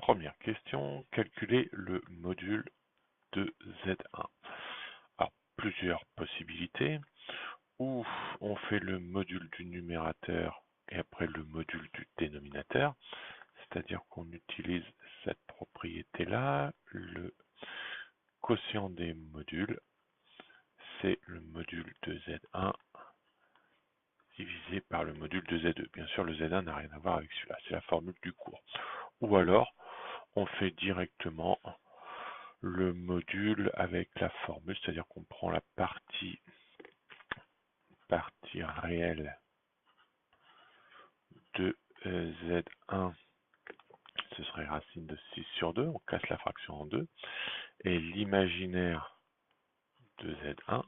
Première question, calculer le module de Z1. Alors, plusieurs possibilités. Ou on fait le module du numérateur et après le module du dénominateur, c'est-à-dire qu'on utilise cette propriété-là, le quotient des modules, c'est le module de Z1 divisé par le module de Z2. Bien sûr, le Z1 n'a rien à voir avec celui-là, c'est la formule du cours. Ou alors, on fait directement le module avec la formule, c'est-à-dire qu'on prend la partie réelle de Z1, ce serait racine de 6 sur 2, on casse la fraction en deux, et l'imaginaire de Z1,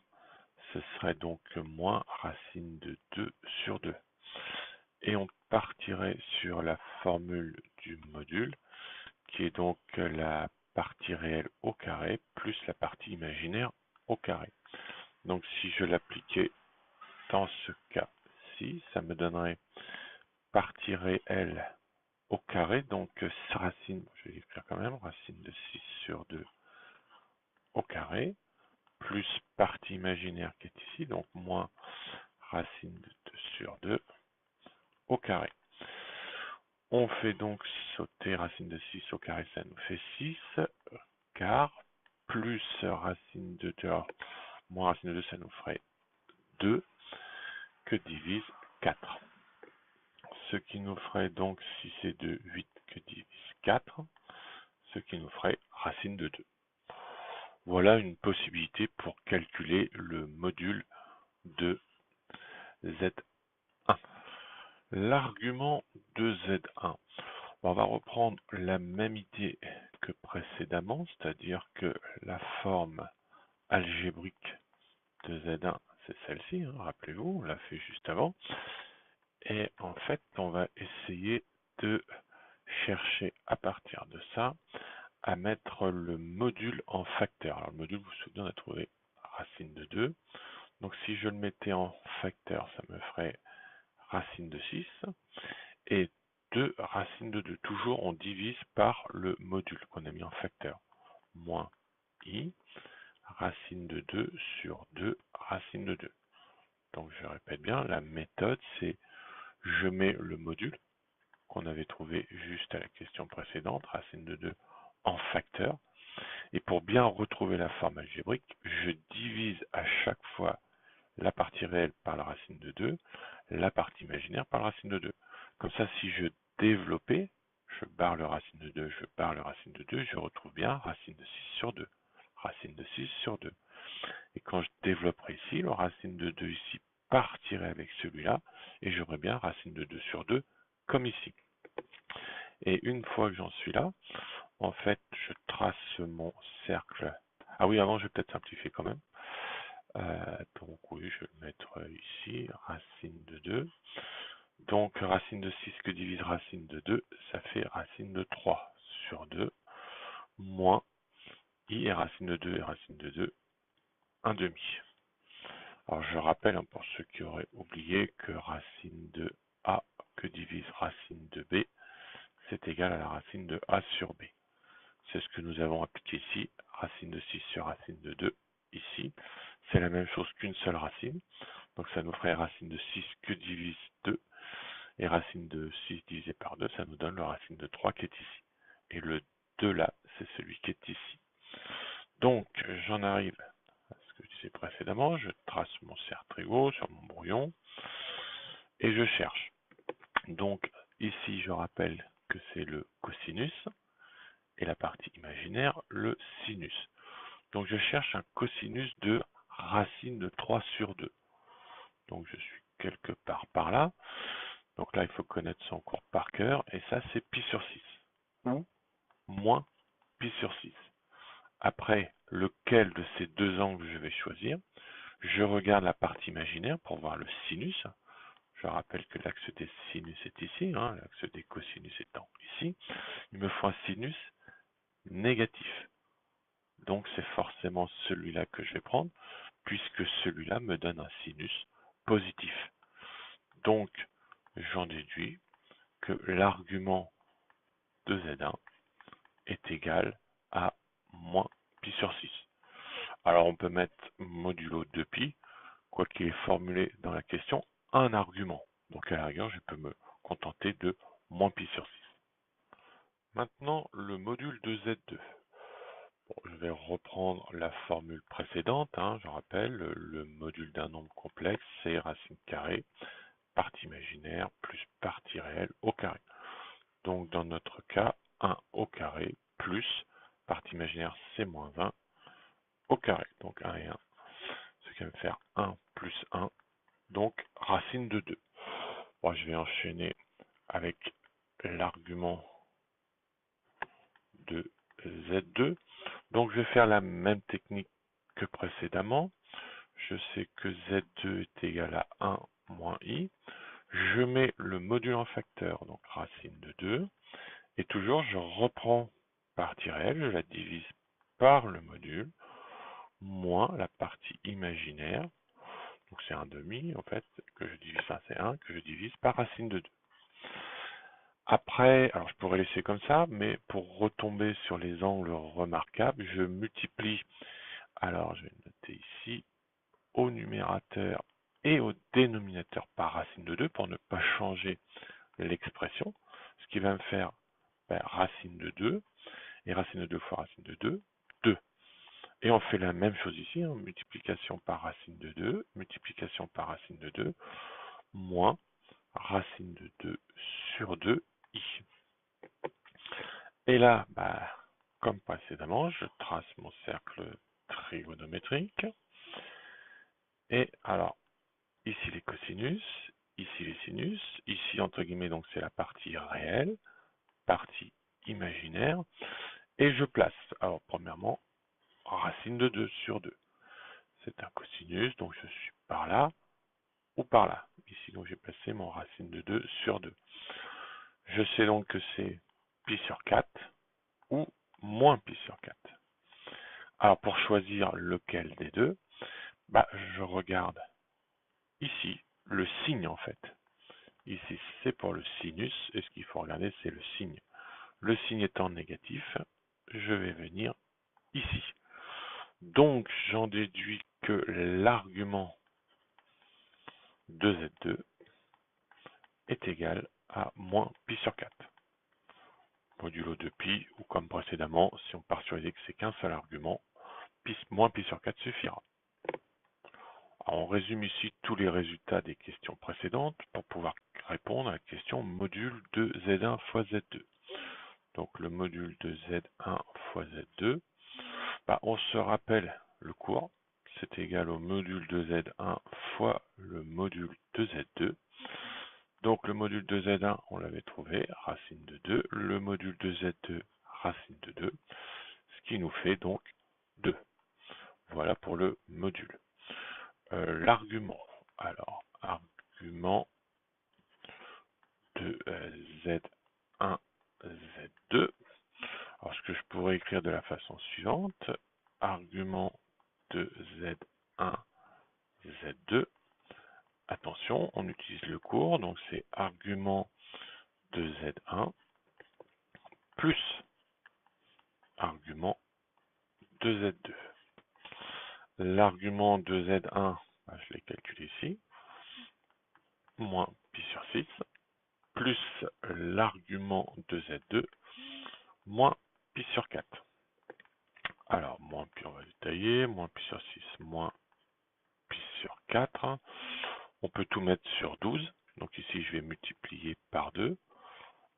ce serait donc moins racine de 2 sur 2. Et on partirait sur la formule du module, qui est donc la partie réelle au carré plus la partie imaginaire au carré. Donc si je l'appliquais dans ce cas-ci, ça me donnerait partie réelle au carré, donc racine, je vais l'écrire quand même, racine de 6 sur 2 au carré, plus partie imaginaire qui est ici, donc moins racine de 2 sur 2 au carré. On fait donc sauter racine de 6 au carré, ça nous fait 6, car plus racine de 2, moins racine de 2, ça nous ferait 2, que divise 4. Ce qui nous ferait donc, si c'est 2, 8, que divise 4, ce qui nous ferait racine de 2. Voilà une possibilité pour calculer le module de Z1. L'argument de Z1. On va reprendre la même idée que précédemment, c'est-à-dire que la forme algébrique de Z1, c'est celle-ci, hein, rappelez-vous, on l'a fait juste avant. Et en fait, on va essayer de chercher à partir de ça à mettre le module en facteur. Alors le module, vous vous souvenez, on a trouvé racine de 2. Donc si je le mettais en facteur, ça me ferait racine de 6. Et 2 racine de 2. Toujours on divise par le module qu'on a mis en facteur. Moins i, racine de 2 sur 2 racine de 2. Donc je répète bien, la méthode c'est je mets le module qu'on avait trouvé juste à la question précédente, racine de 2 en facteur. Et pour bien retrouver la forme algébrique, je divise à chaque fois la partie réelle par la racine de 2, la partie imaginaire par la racine de 2. Comme ça, si je développais, je barre le racine de 2, je barre le racine de 2, je retrouve bien racine de 6 sur 2. Racine de 6 sur 2. Et quand je développerai ici, le racine de 2 ici partirait avec celui-là, et j'aurai bien racine de 2 sur 2, comme ici. Et une fois que j'en suis là, en fait, je trace mon cercle. Ah oui, avant, je vais peut-être simplifier quand même. Donc oui, je vais le mettre ici, racine de 2. Donc racine de 6 que divise racine de 2, ça fait racine de 3 sur 2, moins i et racine de 2 et racine de 2, 1 demi. Alors je rappelle, hein, pour ceux qui auraient oublié, que racine de a que divise racine de b, c'est égal à la racine de a sur b. C'est ce que nous avons appliqué ici, racine de 6 sur racine de 2, ici. C'est la même chose qu'une seule racine, donc ça nous ferait racine de 6 que divise 2, et racine de 6 divisé par 2, ça nous donne le racine de 3 qui est ici. Et le 2 là, c'est celui qui est ici. Donc, j'en arrive à ce que je disais précédemment, je trace mon cercle trigo sur mon brouillon, et je cherche. Donc, ici, je rappelle que c'est le cosinus, et la partie imaginaire, le sinus. Donc, je cherche un cosinus de racine de 3 sur 2. Donc, je suis quelque part par là. Donc là, il faut connaître son cours par cœur, et ça, c'est pi sur 6, ou moins pi sur 6. Après, lequel de ces deux angles je vais choisir? Je regarde la partie imaginaire pour voir le sinus. Je rappelle que l'axe des sinus est ici, hein, l'axe des cosinus étant ici. Il me faut un sinus négatif. Donc c'est forcément celui-là que je vais prendre, puisque celui-là me donne un sinus positif. Donc, j'en déduis que l'argument de Z1 est égal à moins pi sur 6. Alors on peut mettre modulo 2pi, quoi qu'il est formulé dans la question, un argument. Donc à la rigueur, je peux me contenter de moins pi sur 6. Maintenant, le module de Z2. Bon, je vais reprendre la formule précédente. Je rappelle, le module d'un nombre complexe, c'est racine carrée, partie imaginaire, plus partie réelle au carré. Donc dans notre cas, 1 au carré, plus, partie imaginaire, c'est moins 20, au carré. Donc 1 et 1, ce qui va me faire 1 plus 1, donc racine de 2. Bon, je vais enchaîner avec l'argument de Z2. Donc je vais faire la même technique que précédemment. Je sais que Z2 est égal à 1 moins I. Je mets le module en facteur, donc racine de 2. Et toujours, je reprends partie réelle, je la divise par le module, moins la partie imaginaire. Donc c'est un demi, en fait, que je divise, ça c'est 1, que je divise par racine de 2. Après, alors je pourrais laisser comme ça, mais pour retomber sur les angles remarquables, je multiplie, alors je vais noter ici, au numérateur et au dénominateur par racine de 2 pour ne pas changer l'expression, ce qui va me faire racine de 2, et racine de 2 fois racine de 2, 2. Et on fait la même chose ici, multiplication par racine de 2, multiplication par racine de 2, moins racine de 2 sur 2, i. Et là, comme précédemment, je trace mon cercle trigonométrique. Et alors, ici les cosinus, ici les sinus, ici entre guillemets, donc c'est la partie réelle, partie imaginaire, et je place, alors premièrement, racine de 2 sur 2. C'est un cosinus, donc je suis par là ou par là. Ici, donc j'ai placé mon racine de 2 sur 2. Je sais donc que c'est pi sur 4 ou moins pi sur 4. Alors pour choisir lequel des deux, je regarde ici le signe en fait. Ici c'est pour le sinus et ce qu'il faut regarder c'est le signe. Le signe étant négatif, je vais venir ici. Donc j'en déduis que l'argument de Z2 est égal à moins pi sur 4. Modulo de pi, ou comme précédemment, si on part sur l'idée que c'est qu'un seul argument, moins pi sur 4 suffira. Alors, on résume ici tous les résultats des questions précédentes pour pouvoir répondre à la question module de Z1 fois Z2. Donc le module de Z1 fois Z2, on se rappelle le cours, c'est égal au module de Z1 fois le module de Z2. Donc le module de Z1, on l'avait trouvé, racine de 2, le module de Z2, racine de 2, ce qui nous fait donc 2. Voilà pour le module. L'argument, alors argument de Z1, Z2. Alors ce que je pourrais écrire de la façon suivante, argument de Z1, Z2. Attention, on utilise le cours, donc c'est argument de Z1 plus argument de Z2. L'argument de Z1, je l'ai calculé ici, moins pi sur 6, plus l'argument de Z2, moins pi sur 4. Alors, moins pi, on va détailler, moins pi sur 6, moins pi sur 4. On peut tout mettre sur 12, donc ici je vais multiplier par 2,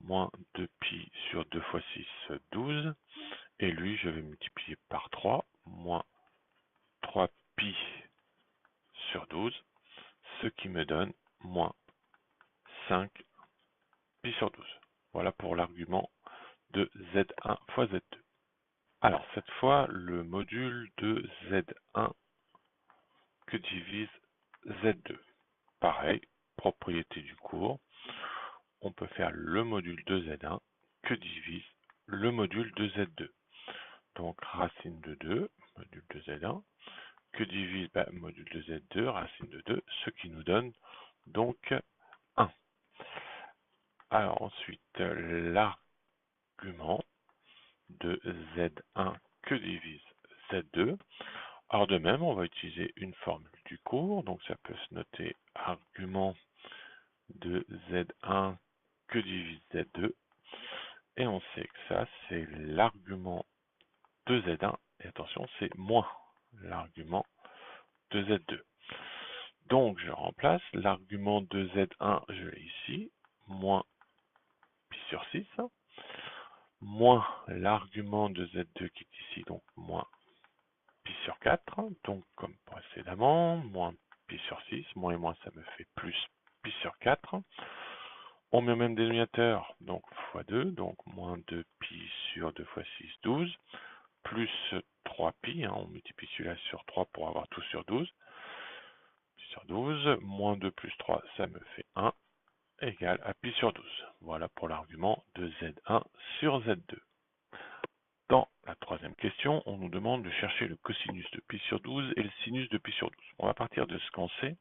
moins 2pi sur 2 fois 6, 12, et lui je vais multiplier par 3, moins 3pi sur 12, ce qui me donne moins 5 pi sur 12. Voilà pour l'argument de Z1 fois Z2. Alors cette fois, le module de Z1 que divise Z2. Pareil, propriété du cours, on peut faire le module de Z1 que divise le module de Z2. Donc racine de 2, module de Z1, que divise module de Z2, racine de 2, ce qui nous donne donc 1. Alors ensuite, l'argument de Z1 que divise Z2. Alors de même, on va utiliser une formule du cours, donc ça peut se noter argument de Z1 que divise Z2, et on sait que ça, c'est l'argument de Z1, et attention, c'est moins l'argument de Z2. Donc je remplace l'argument de Z1, je l'ai ici, moins pi sur 6, moins l'argument de Z2 qui est ici, donc moins pi sur 4, donc comme précédemment, moins pi sur 6, moins et moins ça me fait plus pi sur 4. On met au même dénominateur, donc fois 2, donc moins 2 pi sur 2 fois 6, 12, plus 3 pi, on multiplie celui-là sur 3 pour avoir tout sur 12, pi sur 12, moins 2 plus 3, ça me fait 1, égale à pi sur 12. Voilà pour l'argument de Z1 sur Z2. Dans la troisième question, on nous demande de chercher le cosinus de pi sur 12 et le sinus de pi sur 12. On va partir de ce qu'on sait,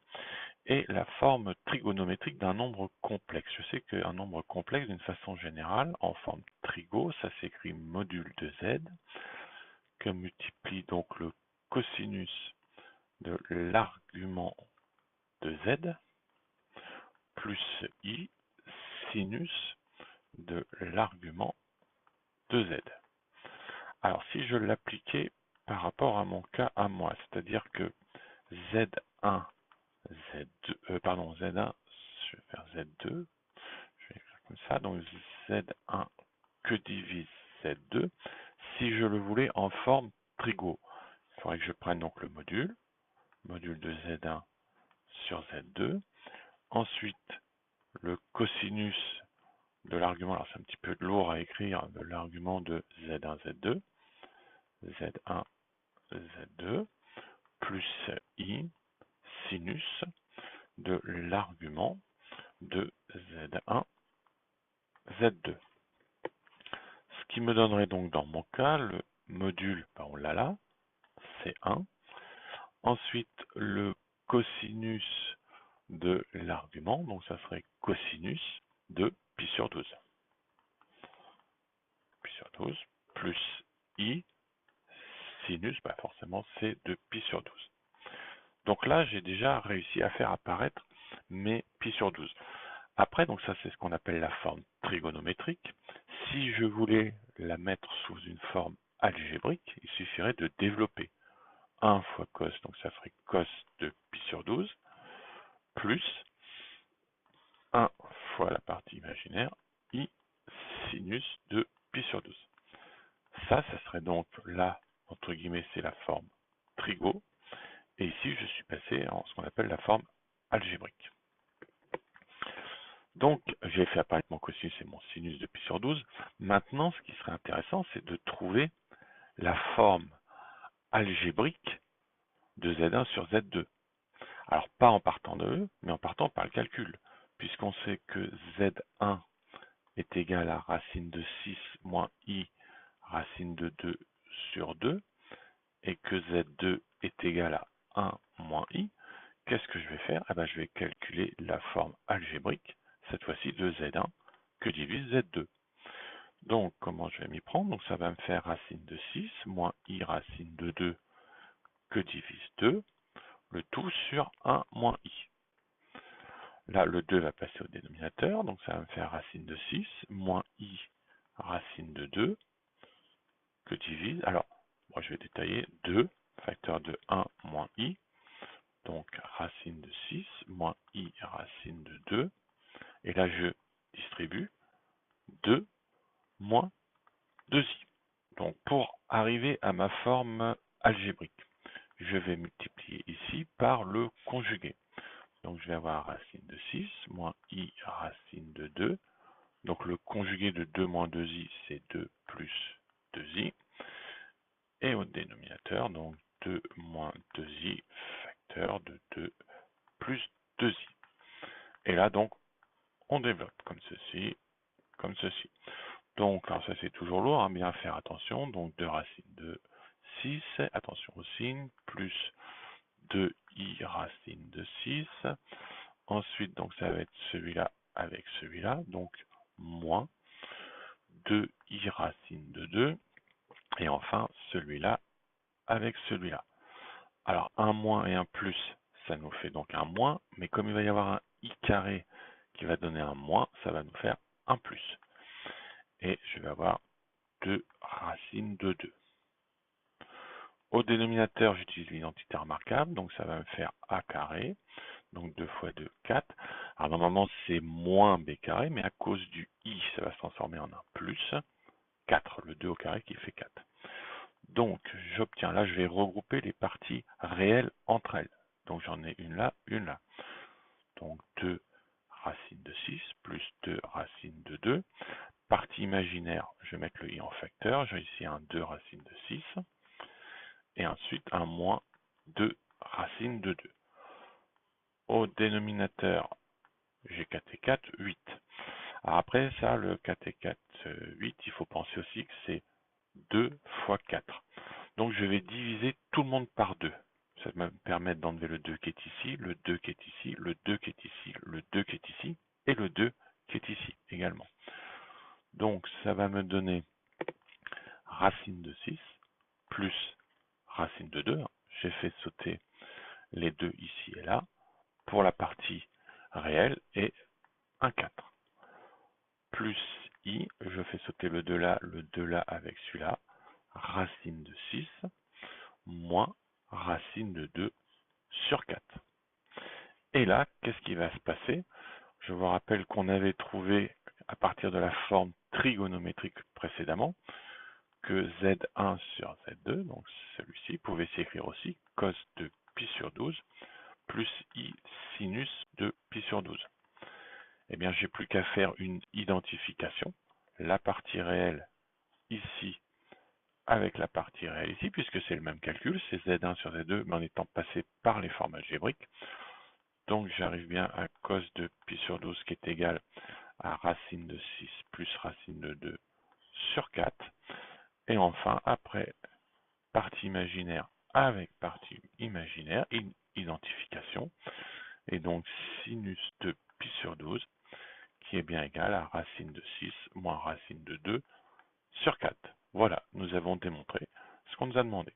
et la forme trigonométrique d'un nombre complexe. Je sais qu'un nombre complexe, d'une façon générale, en forme trigo, ça s'écrit module de z, que multiplie donc le cosinus de l'argument de z, plus i, sinus de l'argument de z. Alors si je l'appliquais par rapport à mon cas à moi, c'est-à-dire que Z1, Z1, je vais faire Z2, je vais écrire comme ça, donc Z1 que divise Z2, si je le voulais en forme trigo, il faudrait que je prenne donc le module de Z1 sur Z2, ensuite le cosinus de l'argument, alors c'est un petit peu lourd à écrire, de l'argument de Z1, Z2, Z1, Z2, plus I, sinus de l'argument de Z1, Z2. Ce qui me donnerait donc dans mon cas le module, on l'a là, c'est 1. Ensuite, le cosinus de l'argument, donc ça serait cosinus de pi sur 12. Pi sur 12 plus i, sinus, forcément c'est de pi sur 12. Donc là, j'ai déjà réussi à faire apparaître mes pi sur 12. Après, donc ça c'est ce qu'on appelle la forme trigonométrique. Si je voulais la mettre sous une forme algébrique, il suffirait de développer 1 fois cos, donc ça ferait cos de pi sur 12, plus 1 fois la partie imaginaire, i sinus de pi sur 12. Ça serait donc là, entre guillemets, c'est la forme trigo, et ici je suis passé en ce qu'on appelle la forme algébrique. Donc, j'ai fait apparaître mon cosinus et mon sinus de pi sur 12. Maintenant, ce qui serait intéressant, c'est de trouver la forme algébrique de Z1 sur Z2. Alors, pas en partant de E, mais en partant par le calcul, puisqu'on sait que Z1 est égal à racine de 6 moins I racine de 2 sur 2, et que Z2 est égal à 1 moins I. Qu'est-ce que je vais faire? Je vais calculer la forme algébrique, cette fois-ci de Z1, que divise Z2. Donc, comment je vais m'y prendre? Donc, ça va me faire racine de 6 moins I racine de 2 que divise 2, le tout sur 1 moins I. Là, le 2 va passer au dénominateur, donc ça va me faire racine de 6 moins I racine de 2 que divise, alors, moi je vais détailler 2, facteur de 1 moins I, donc racine de 6 moins I racine de 2, et là je distribue 2 moins 2i. Donc pour arriver à ma forme algébrique, je vais multiplier ici par le conjugué. Donc je vais avoir racine de 6 moins i racine de 2. Donc le conjugué de 2 moins 2i, c'est 2 plus 2i. Et au dénominateur, donc 2 moins 2i, facteur de 2 plus 2i. Et là, donc, on développe comme ceci, comme ceci. Donc, alors ça c'est toujours lourd, bien faire attention. Donc 2 racines de 6, attention au signe, plus 2i racine de 6. Ensuite, donc ça va être celui-là avec celui-là, donc moins 2i racine de 2, Et enfin, celui-là avec celui-là. Alors, un moins et un plus, ça nous fait donc un moins, mais comme il va y avoir un i carré qui va donner un moins, ça va nous faire un plus. Et je vais avoir 2 racines de 2. Au dénominateur, j'utilise l'identité remarquable, donc ça va me faire a carré, donc 2 fois 2, 4. Alors normalement, c'est moins b carré, mais à cause du i, ça va se transformer en un plus 4, le 2 au carré qui fait 4. Donc, j'obtiens, là, je vais regrouper les parties réelles entre elles. Donc, j'en ai une là, une là. Donc, 2 racines de 6 plus 2 racines de 2. Partie imaginaire, je vais mettre le i en facteur. J'ai ici un 2 racines de 6. Et ensuite, un moins 2 racines de 2. Au dénominateur, j'ai 4 et 4, 8. Alors après ça, le 4 et 4, 8, il faut penser aussi que c'est 2 fois 4. Donc je vais diviser tout le monde par 2. Ça va me permettre d'enlever le 2 qui est ici, le 2 qui est ici, le 2 qui est ici, le 2 qui est ici, et le 2 qui est ici également. Donc ça va me donner racine de 6 plus racine de 2. J'ai fait sauter les 2 ici et là pour la partie réelle et un 4. Plus i, je fais sauter le 2 là avec celui-là, racine de 6 moins racine de 2 sur 4. Et là, qu'est-ce qui va se passer? Je vous rappelle qu'on avait trouvé à partir de la forme trigonométrique précédemment que Z1 sur Z2, donc celui-ci, pouvait s'écrire aussi cos de pi sur 12 plus i sinus de pi sur 12. Eh bien, j'ai plus qu'à faire une identification. La partie réelle ici avec la partie réelle ici, puisque c'est le même calcul, c'est Z1 sur Z2, mais en étant passé par les formes algébriques. Donc j'arrive bien à cos de pi sur 12 qui est égal à racine de 6 plus racine de 2 sur 4. Et enfin, après, partie imaginaire avec partie imaginaire, identification. Et donc sinus de pi sur 12 qui est bien égal à racine de 6 moins racine de 2 sur 4. Voilà, nous avons démontré ce qu'on nous a demandé.